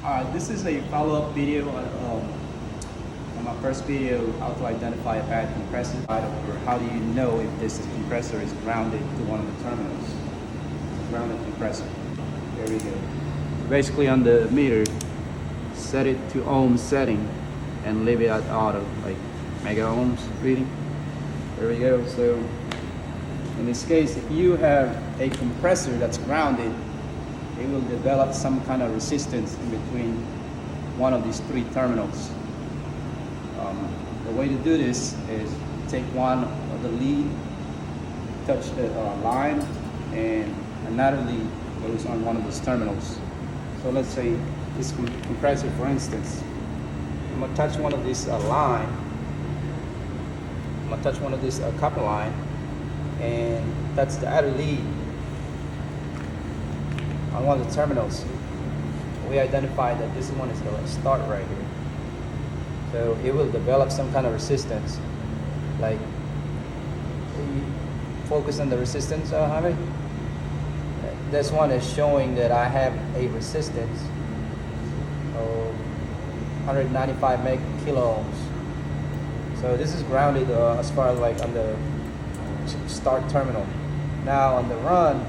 This is a follow-up video on my first video, how to identify a bad compressor, or how do you know if this compressor is grounded to one of the terminals. Grounded compressor. There we go. Basically on the meter, set it to ohm setting and leave it at auto, like mega ohms reading. There we go. So in this case, if you have a compressor that's grounded, it will develop some kind of resistance in between one of these three terminals. The way to do this is take one of the lead, touch the line, and another lead goes on one of these terminals. So let's say this compressor, for instance, I'm gonna touch one of these line. I'm gonna touch one of this copper line, and that's the other lead on one of the terminals. We identified that this one is the start right here. So it will develop some kind of resistance. Like, focus on the resistance, Javi. This one is showing that I have a resistance of 195 kilo ohms. So this is grounded as far as like on the start terminal. Now on the run,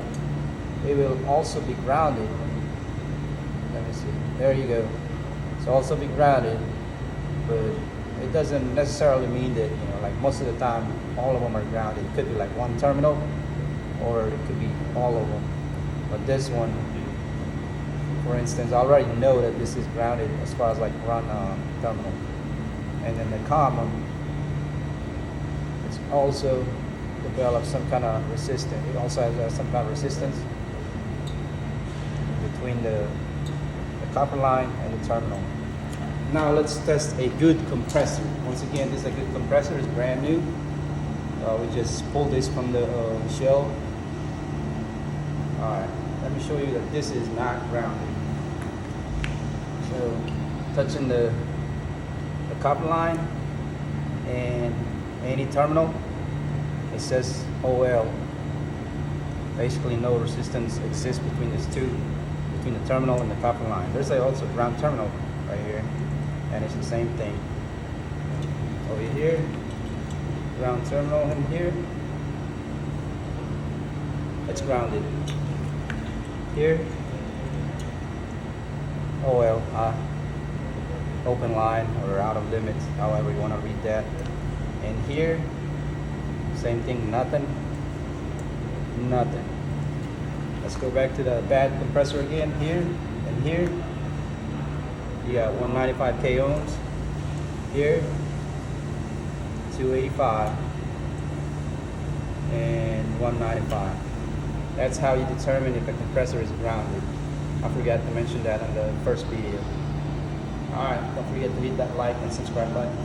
it will also be grounded. Let me see. There you go. It's also be grounded, but it doesn't necessarily mean that, like most of the time, all of them are grounded. It could be like one terminal, or it could be all of them. But this one, for instance, I already know that this is grounded as far as like run terminal. And then the common, it's also develops some kind of resistance. It also has some kind of resistance between the copper line and the terminal. Now let's test a good compressor. Once again, this is a good compressor. It's brand new. We just pulled this from the shell. Alright, let me show you that this is not grounded. So, touching the copper line and any terminal, it says OL. Basically no resistance exists between these two, between the terminal and the copper line. There's also a ground terminal right here, and it's the same thing. Over here, ground terminal in here, it's grounded. Here, OL, open line or out of limits, however you want to read that. And here, same thing, nothing. Let's go back to the bad compressor again. Here and here, you got 195 k ohms. Here, 285 and 195. That's how you determine if a compressor is grounded. I forgot to mention that in the first video. Alright, don't forget to hit that like and subscribe button.